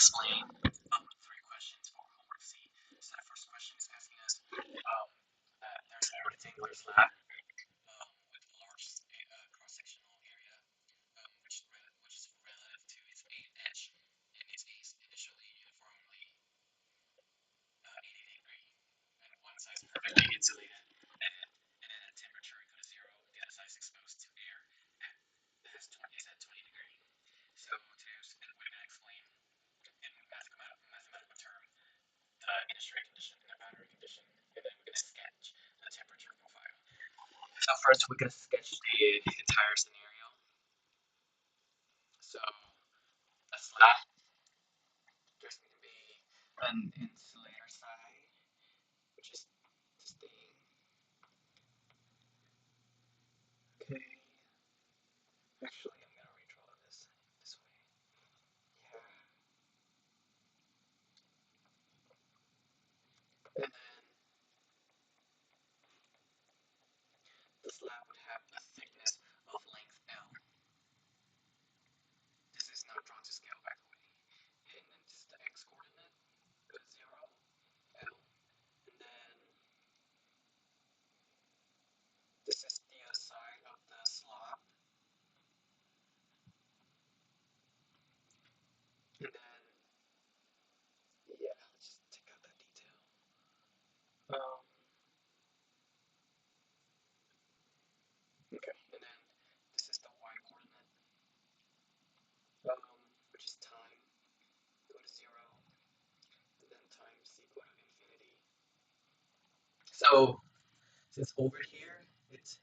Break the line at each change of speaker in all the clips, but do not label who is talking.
explain three questions for homework C. So the first question is asking us that there's a rectangular slab with a large cross-sectional area, which is relative to its edge, and its base initially uniformly 80-degree, and one side is perfectly insulated, and at a temperature equal to zero, the other side is exposed to air that is at 20 degree. So we're going to explain in mathematical term the initial condition and the boundary condition, and then we're going to sketch the temperature profile. So first we're going to sketch the entire scenario. So the slab, there's going to be an insulator side, which is this thing. Okay. Actually, I'm going to redraw this way. Yeah. And then the slab would have a thickness of length L. This is not drawn to scale, by the way. And then just the x coordinate goes 0, L. And then this is the side of the slab. And then, yeah, let's just take out that detail. Okay, and then this is the y coordinate, which is time go to 0, and then time c go to infinity. So since over here it's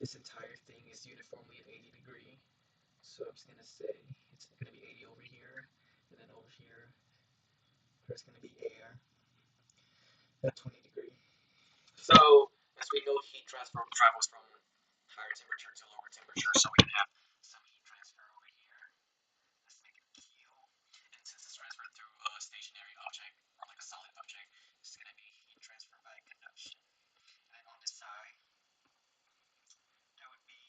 this entire thing is uniformly at 80 degree, so I'm just gonna say it's gonna be 80 over here, and then over here there's gonna be air at 20 degree. So as we know, heat transfer travels from higher temperature to lower temperature, so we can have some heat transfer over here. Let's make it Q. And since it's transferred through a stationary object or like a solid object, it's going to be heat transfer by conduction. And on this side, there would be,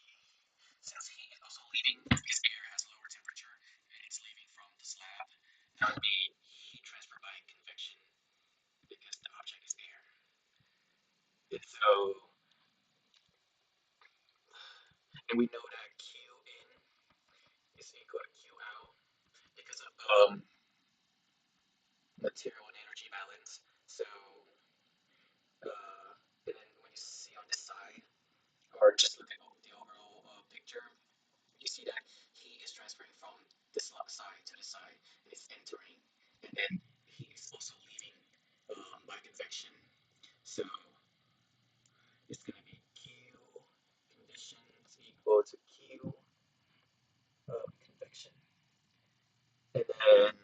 since heat is also leaving, because air has lower temperature and it's leaving from the slab, that would be heat transfer by convection because the object is air. And so, and we know that Q in is equal to Q out because of material and energy balance. So, and then when you see on this side, or just look at the overall picture, you see that heat is transferring from this side to the side, and it's entering, and then heat is also leaving by convection. So it's going to be Q conditions equal to Q convection, and then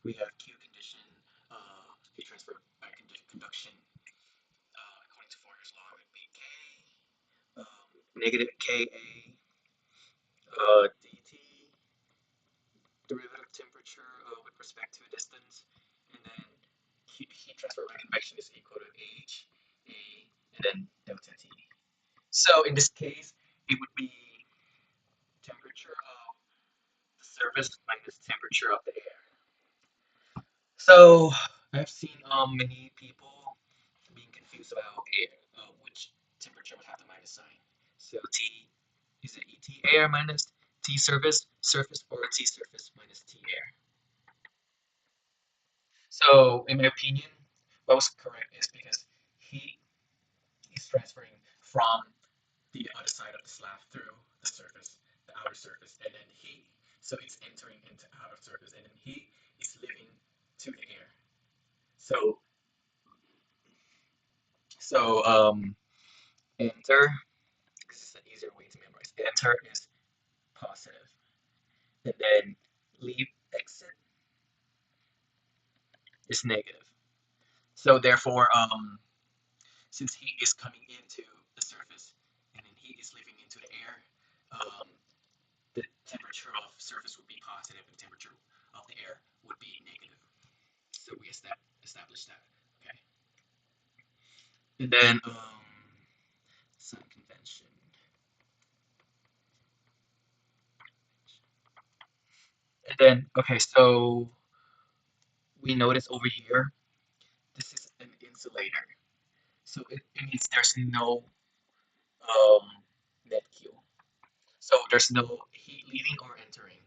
we have Q condition heat transfer by conduction according to Fourier's law would be K negative Ka dt derivative temperature with respect to distance, and then heat transfer by convection is equal to H A and then delta T. So in this case, it would be temperature of the surface minus temperature of the air. So I've seen many people being confused about air, which temperature would have the minus sign. So T is it ET air minus T surface or T surface minus T air. So in my opinion, what was correct is because heat is transferring from the other side of the slab through the surface, the outer surface, and then heat. So it's entering into outer surface, and then heat is leaving to the air. So enter. This is an easier way to memorize. Enter is positive, and then leave exit is negative. So therefore, since heat is coming into the surface and then heat is leaving into the air, the temperature of surface would be positive and the temperature of the air would be negative. So we established that. Okay. And then sign convention. And then, okay, so we notice over here, this is an insulator. So it means there's no um, net Q. So there's no heat leaving or entering.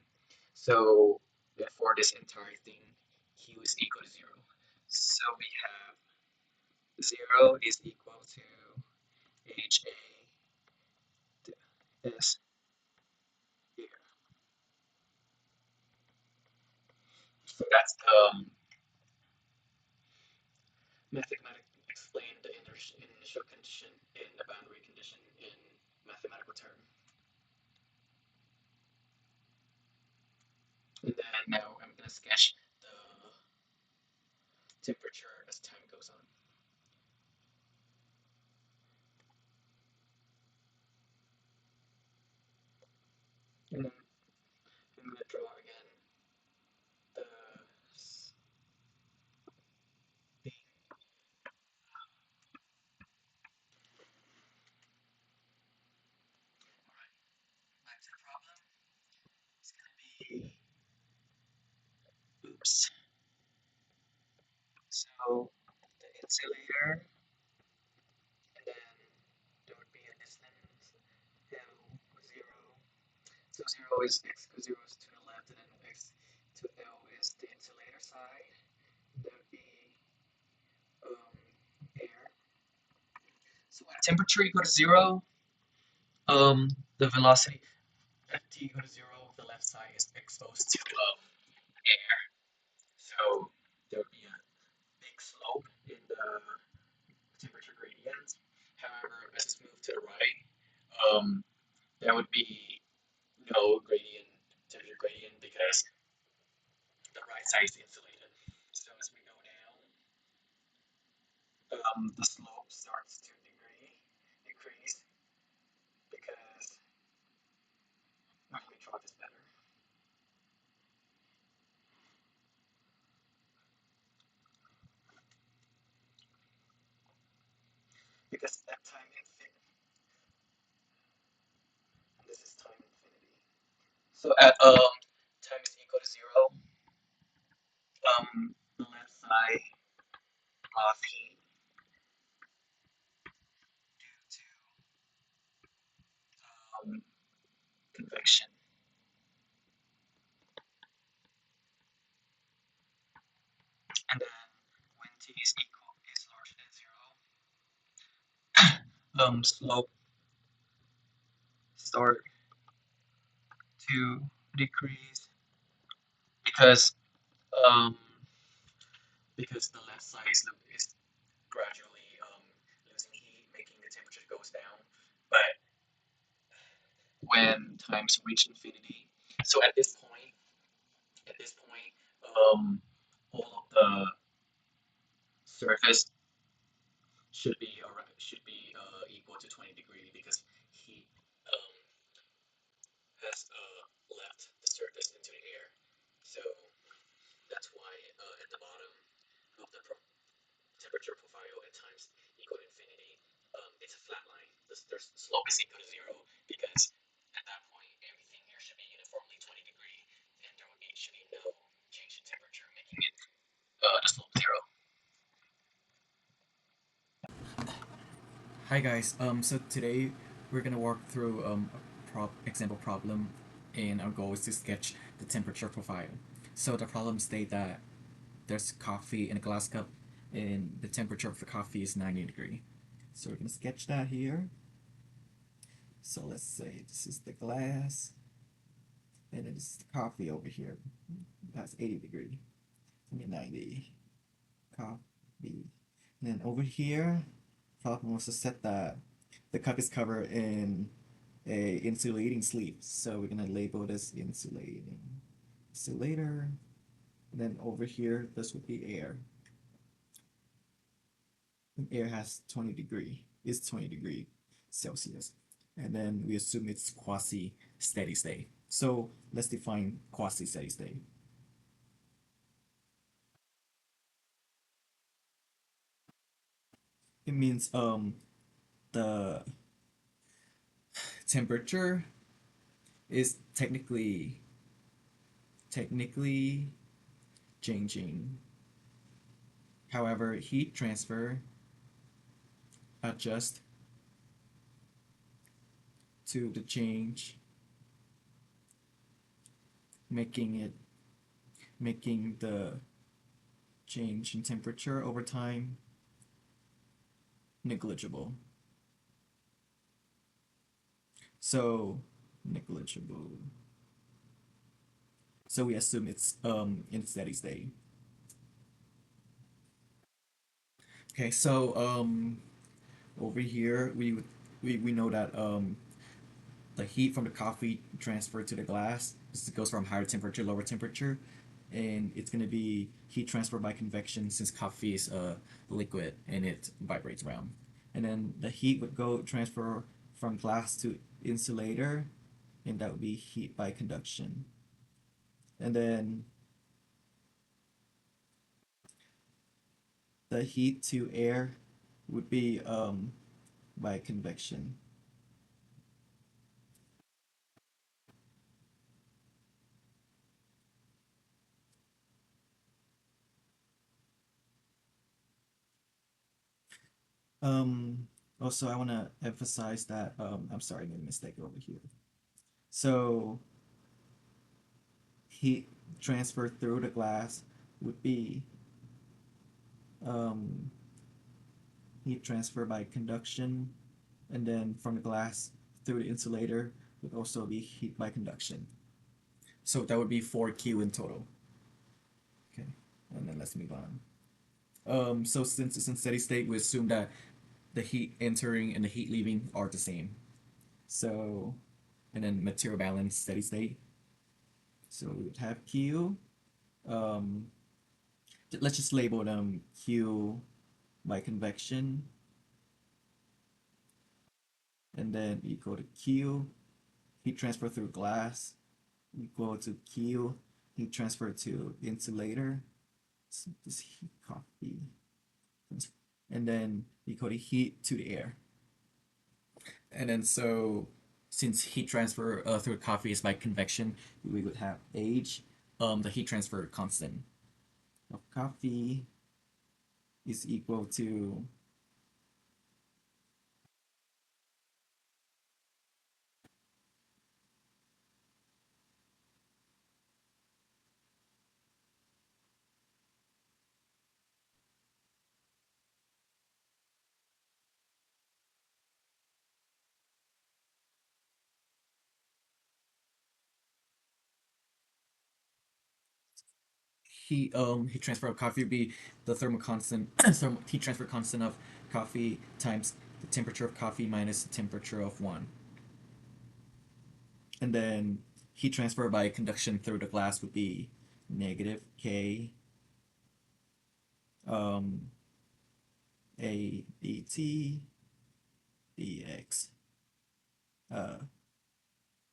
So therefore, this entire thing, Q is equal to zero. So we have zero is equal to HA S here. So that's mathematically explain the initial condition in the boundary condition in mathematical term. And then now I'm gonna sketch the temperature as time goes on. And then I'm gonna draw again the thing. Alright, back to the problem. It's gonna be oops. So the insulator, and then there would be a distance L0. So 0 is x, 0 is to the left, and then x to L is the insulator side. That would be air. So at temperature equal to 0, the velocity at t equal to 0, the left side is exposed to air. So there would be a big slope in the temperature gradient. However, as it's moved to the right, there would be no gradient, temperature gradient, because the right side is insulated. So as we go down, the slope starts to decrease because, let me draw this better, because at time infinity, this is time infinity. So at time is equal to 0, the left side of heat due to um, convection. And then when t is larger than 0, slope start to decrease because um, because the left side is gradually losing heat, making the temperature goes down. But when times reach infinity, so at this point, all of the surface should be equal to 20 degrees because heat um, has left the surface into the air. So that's why at the bottom of the temperature profile at times equal to infinity, it's a flat line. The slope is equal to 0 because at that point everything here should be uniformly 20 degrees and should be no change in temperature, making it the slope 0.
Hi guys. So today we're gonna work through example problem, and our goal is to sketch the temperature profile. So the problem state that there's coffee in a glass cup, and the temperature of the coffee is 90 degrees. So we're gonna sketch that here. So let's say this is the glass, and then this is the coffee over here. That's 80 degrees. 90 coffee. And then over here, problem was to set the cup is covered in a insulating sleeve. So we're gonna label this insulator. And then over here, this would be air. And air has 20 degree. It's 20 degree Celsius. And then we assume it's quasi steady state. So let's define quasi steady state. It means the temperature is technically technically changing. However, heat transfer adjust to the change, making it making the change in temperature over time negligible. So negligible. So we assume it's in steady state. Okay, so over here we know that the heat from the coffee transferred to the glass. This goes from higher temperature, lower temperature, and it's going to be heat transfer by convection since coffee is a liquid and it vibrates around. And then the heat would go transfer from glass to insulator, and that would be heat by conduction. And then the heat to air would be by convection. Um, Also, I want to emphasize that I'm sorry, I made a mistake over here. So heat transfer through the glass would be um, heat transfer by conduction, and then from the glass through the insulator would also be heat by conduction. So that would be 4Q in total. Okay, and then let's move on. So since it's in steady state, we assume that the heat entering and the heat leaving are the same. So, and then material balance steady state. So we would have Q. Um, let's just label them Q by convection, and then equal to Q heat transfer through glass equal to Q heat transfer to insulator. So this heat copy, and then equal to heat to the air. And then so since heat transfer through coffee is by convection, we would have H, the heat transfer constant of coffee is equal to heat transfer of coffee would be the thermal constant thermal heat transfer constant of coffee times the temperature of coffee minus the temperature of one. And then heat transfer by conduction through the glass would be negative K um, A dt dx uh,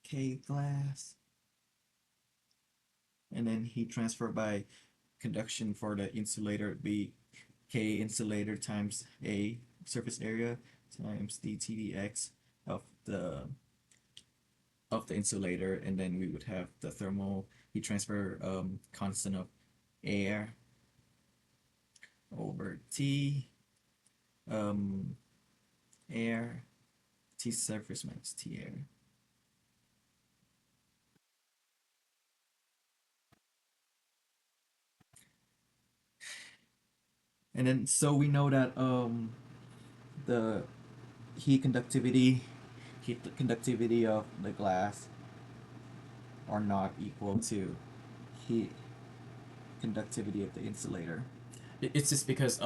K glass, and then heat transfer by conduction for the insulator would be K insulator times A surface area times dt dx of the insulator, and then we would have the thermal heat transfer constant of air over T um, air T surface minus T air. And then so we know that the heat conductivity heat conductivity of the glass are not equal to heat conductivity of the insulator. It's just because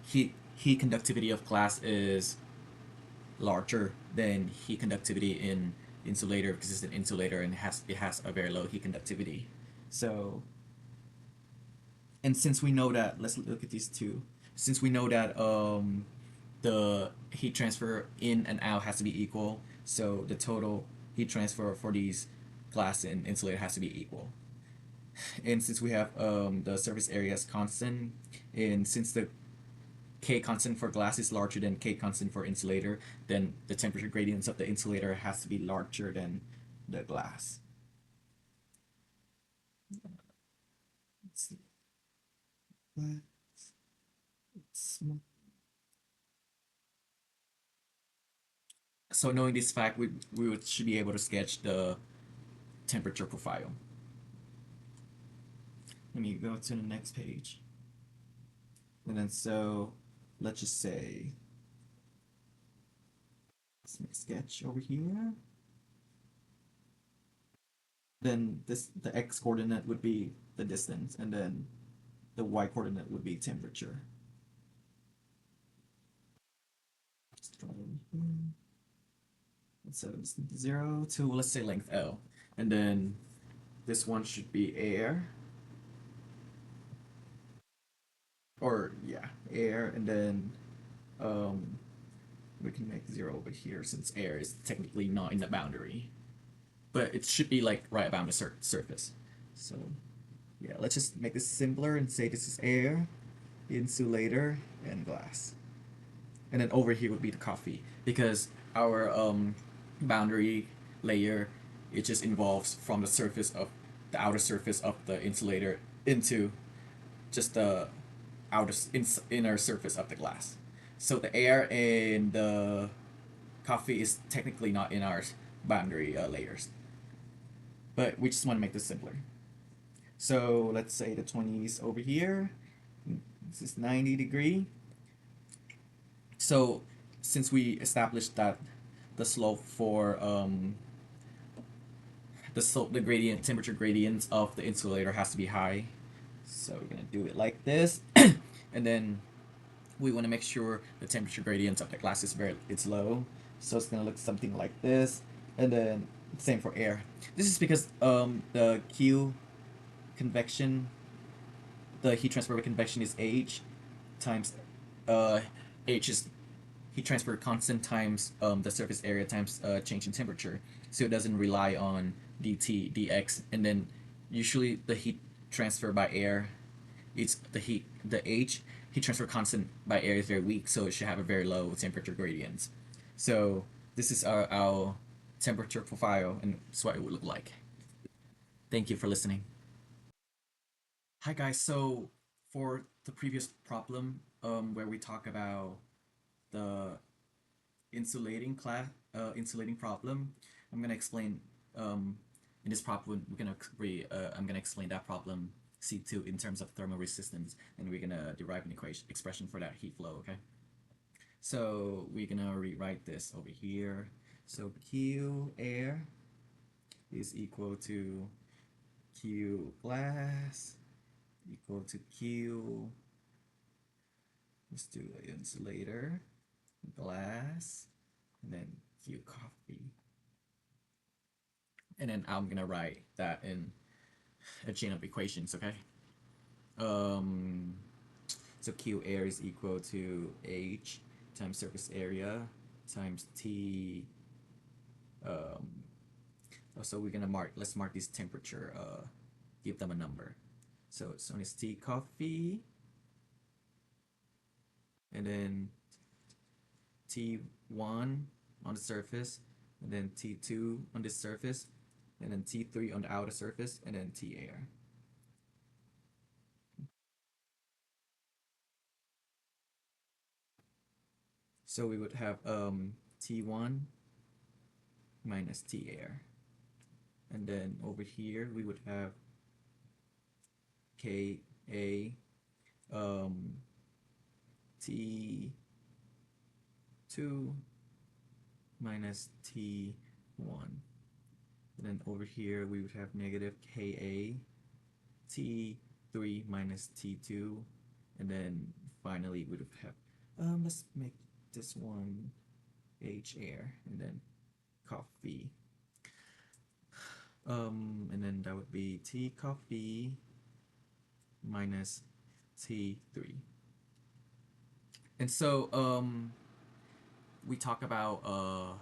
heat conductivity of glass is larger than heat conductivity in insulator because it's an insulator and it has a very low heat conductivity. So, and since we know that, let's look at these two. Since we know that the heat transfer in and out has to be equal, so the total heat transfer for these glass and insulator has to be equal. And since we have the surface area is constant, and since the K constant for glass is larger than K constant for insulator, then the temperature gradients of the insulator has to be larger than the glass. Let's see. So knowing this fact, should be able to sketch the temperature profile. Let me go to the next page. And then so let's just say let's make a sketch over here. Then the x coordinate would be the distance, and then the y coordinate would be temperature. So it's 0 to, let's say, length L. And then this one should be air. Or, yeah, air. And then we can make 0 over here since air is technically not in the boundary. But it should be like right around the surface. So, yeah, let's just make this simpler and say this is air, insulator, and glass. And then over here would be the coffee because our boundary layer, it just involves from the surface of the outer surface of the insulator into just the inner surface of the glass. So the air and the coffee is technically not in our boundary layers, but we just want to make this simpler. So let's say the 20 is over here. This is 90 degree. So since we established that the slope for the gradient temperature gradients of the insulator has to be high, so we're gonna do it like this, and then we want to make sure the temperature gradient of the glass it's low, so it's gonna look something like this, and then same for air. This is because the Q convection, the heat transfer by convection is H times H is heat transfer constant times the surface area times change in temperature. So it doesn't rely on dt, dx, and then usually the heat transfer by air, it's the H heat transfer constant by air is very weak, so it should have a very low temperature gradient. So this is our temperature profile, and that's what it would look like. Thank you for listening. Hi guys, so for the previous problem where we talk about the insulating problem, I'm gonna explain in this problem I'm gonna explain that problem C2 in terms of thermal resistance, and we're gonna derive an expression for that heat flow. Okay, so we're gonna rewrite this over here. So Q air is equal to Q glass equal to Q, let's do the insulator, glass, and then Q coffee. And then I'm gonna write that in a chain of equations, okay? Um, so Q air is equal to H times surface area times T. So we're gonna let's mark this temperature, give them a number. So this one is T coffee, and then T1 on the surface, and then T2 on this surface, and then T3 on the outer surface, and then T air. So we would have T1 minus T air. And then over here we would have Ka um, T2 minus T1. And then over here we would have negative Ka T3 minus T2. And then finally we would have, let's make this one H air and then coffee. And then that would be T coffee minus T3. And so we talk about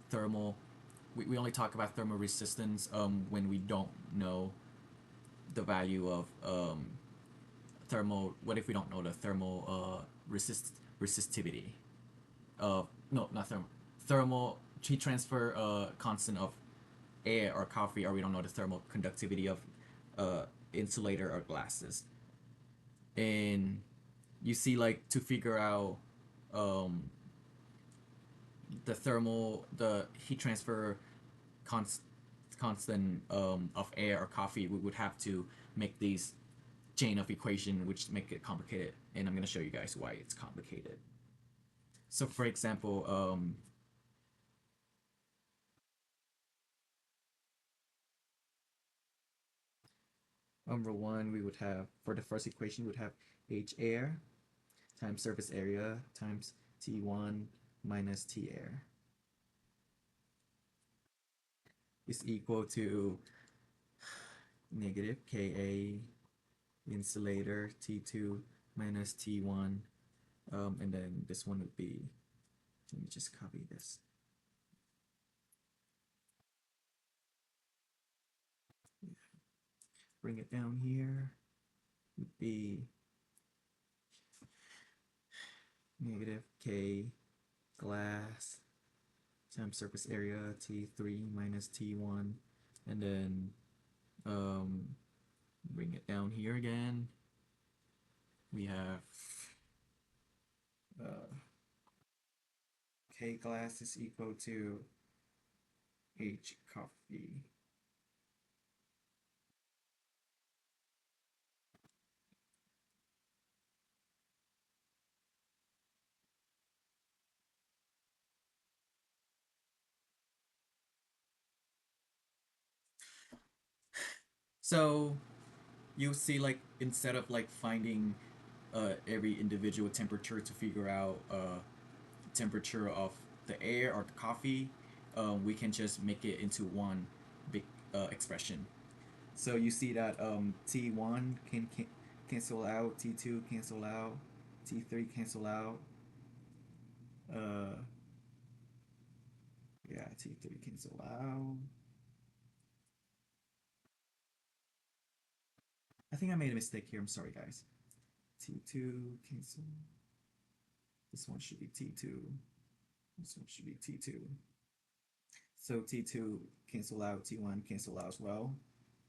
thermal, we only talk about thermal resistance when we don't know the value of thermal, what if we don't know the thermal resistivity of, no, not thermal heat transfer constant of air or coffee, or we don't know the thermal conductivity of insulator or glasses. And you see, like, to figure out um, the heat transfer const, constant of air or coffee, we would have to make these chain of equation, which make it complicated. And I'm going to show you guys why it's complicated. So, for example, number one, we would have, for the first equation, we would have H air times surface area times T1 minus T air is equal to negative Ka insulator T2 minus T1. And then this one would be, let me just copy this. Bring it down here, would be negative K glass times surface area T3 minus T1. And then bring it down here again. We have K glass is equal to H coffee. So you see, like, instead of like finding every individual temperature to figure out temperature of the air or the coffee, we can just make it into one big expression. So you see that T1 can cancel out, T2 cancel out, T3 cancel out. Uh, yeah, T3 cancel out. I think I made a mistake here. I'm sorry, guys. T2 cancel. This one should be T2. This one should be T2. So T2 cancel out, T1 cancel out as well.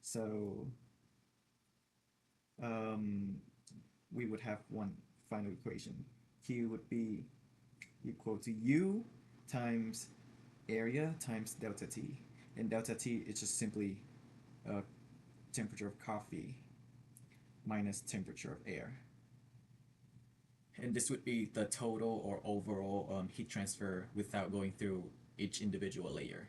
So um, we would have one final equation. Q would be equal to U times area times delta T. And delta T is just simply temperature of coffee minus temperature of air. And this would be the total or overall heat transfer without going through each individual layer.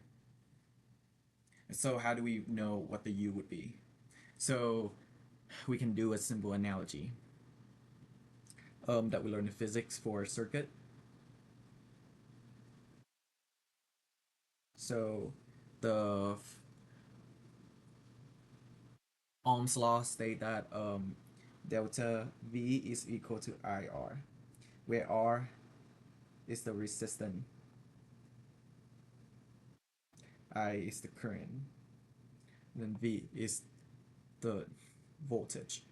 So how do we know what the U would be? So we can do a simple analogy that we learned in physics for a circuit. So the Ohm's law state that delta V is equal to IR, where R is the resistance, I is the current, then V is the voltage.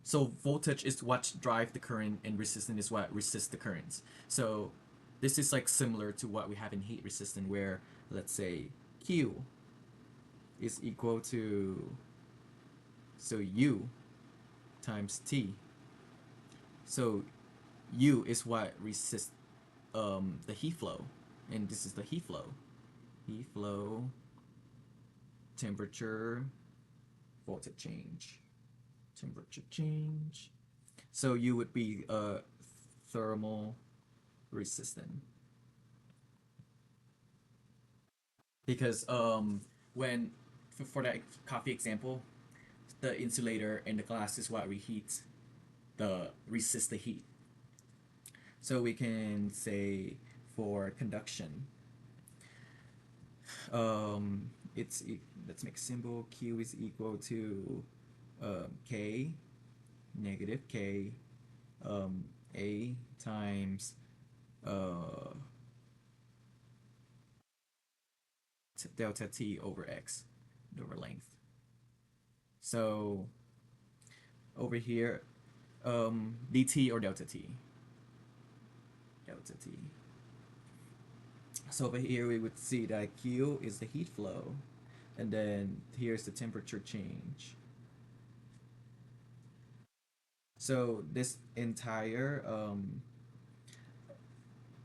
So voltage is what drives the current, and resistance is what resists the currents. So this is like similar to what we have in heat resistance, where let's say Q is equal to, so U times T. So U is what resists the heat flow, and this is the heat flow. Heat flow, temperature, voltage change, temperature change. So U would be thermal resistant, because when for that coffee example, the insulator and the glass is what reheats the resist the heat. So we can say for conduction, it's let's make a symbol. Q is equal to K negative K A times delta T over X over length. So over here, dt or delta T. Delta T. So over here we would see that Q is the heat flow, And then here's the temperature change. So this entire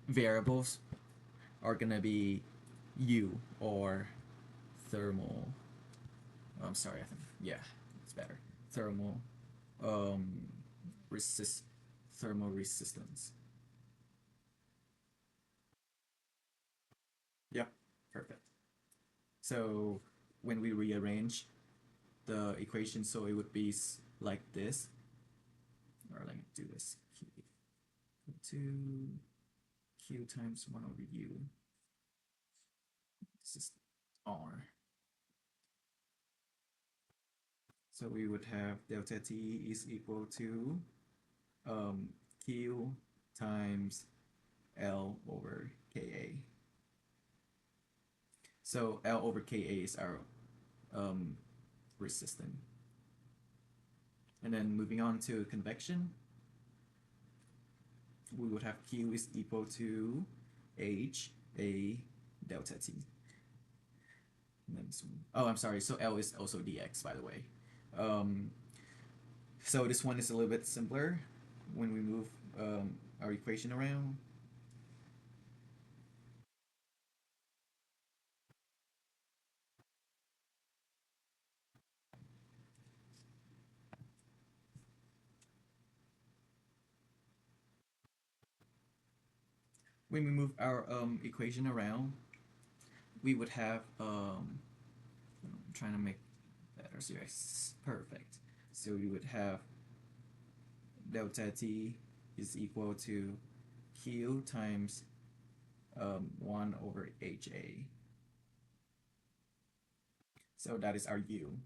variables are gonna be U or thermal. I'm sorry, I think yeah, it's better. Thermal um resist thermal resistance. Yep, perfect. So when we rearrange the equation, so it would be like this, or let me do this. Q2 Q times 1 over U. This is R. So we would have delta T is equal to um, Q times L over Ka. So L over Ka is our um, resistance. And then moving on to convection, we would have Q is equal to H A delta T. And then oh, I'm sorry. So L is also dx, by the way. Um, so this one is a little bit simpler when we move our equation around. When we move our equation around, we would have I'm trying to make better. So yes, perfect. So we would have delta t is equal to q times 1 over ha. So that is our u.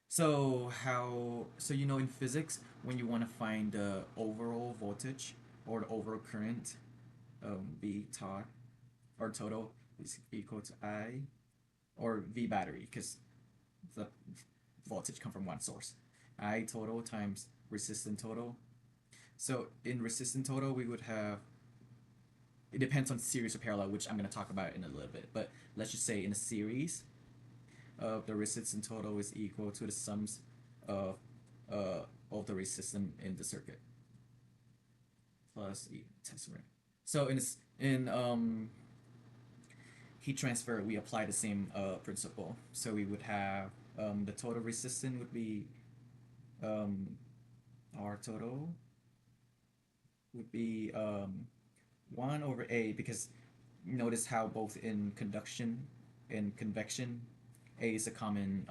So you know in physics when you want to find the overall voltage or the overall current, V tot or total is equal to I or V battery because the voltage come from one source. I total times resistant total. So in resistant total, we would have, it depends on series or parallel, which I'm going to talk about in a little bit. But let's just say in a series, the resistance total is equal to the sums of of the resistance in the circuit plus E tesseract. So in heat transfer, we apply the same principle. So we would have the total resistance would be um, R total would be 1 over A because notice how both in conduction and convection, A is a common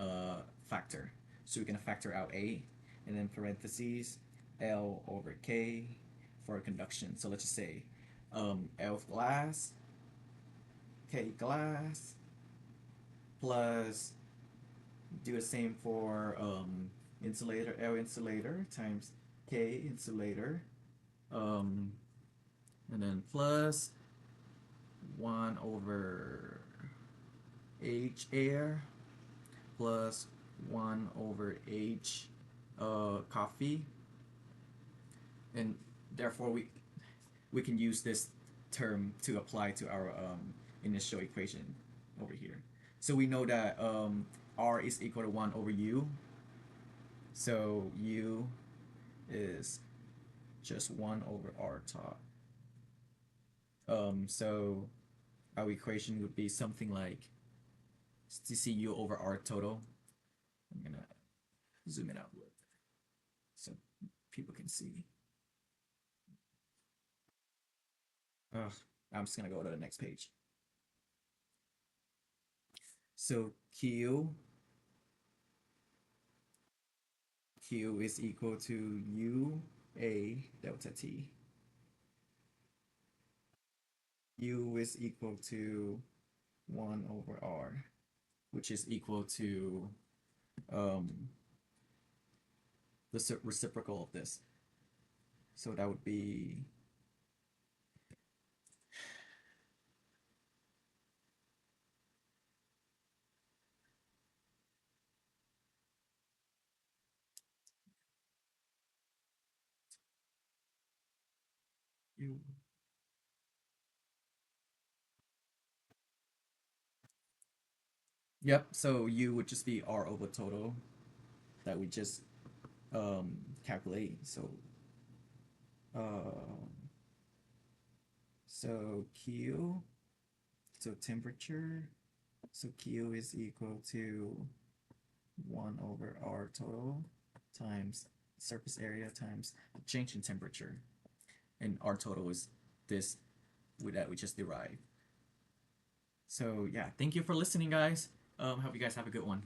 factor. So we're going to factor out A and then parentheses L over K for conduction. So let's just say L glass, K glass, plus do the same for insulator, L insulator times K insulator, um, and then plus 1 over H air plus 1 over H coffee, and therefore we can use this term to apply to our initial equation over here. So we know that R is equal to 1 over U. So U is just 1 over R top. So our equation would be something like CCU over R total. I'm gonna zoom it out a little bit so people can see. I'm just gonna go to the next page. So Q is equal to U A delta T. U is equal to 1 over R, which is equal to um, the reciprocal of this. So that would be U. Yep. So U would just be R over total that we just calculate. Uh, so Q, so temperature, so Q is equal to 1 over R total times surface area times the change in temperature. And R total is this that we just derived. So yeah, thank you for listening, guys. Hope you guys have a good one.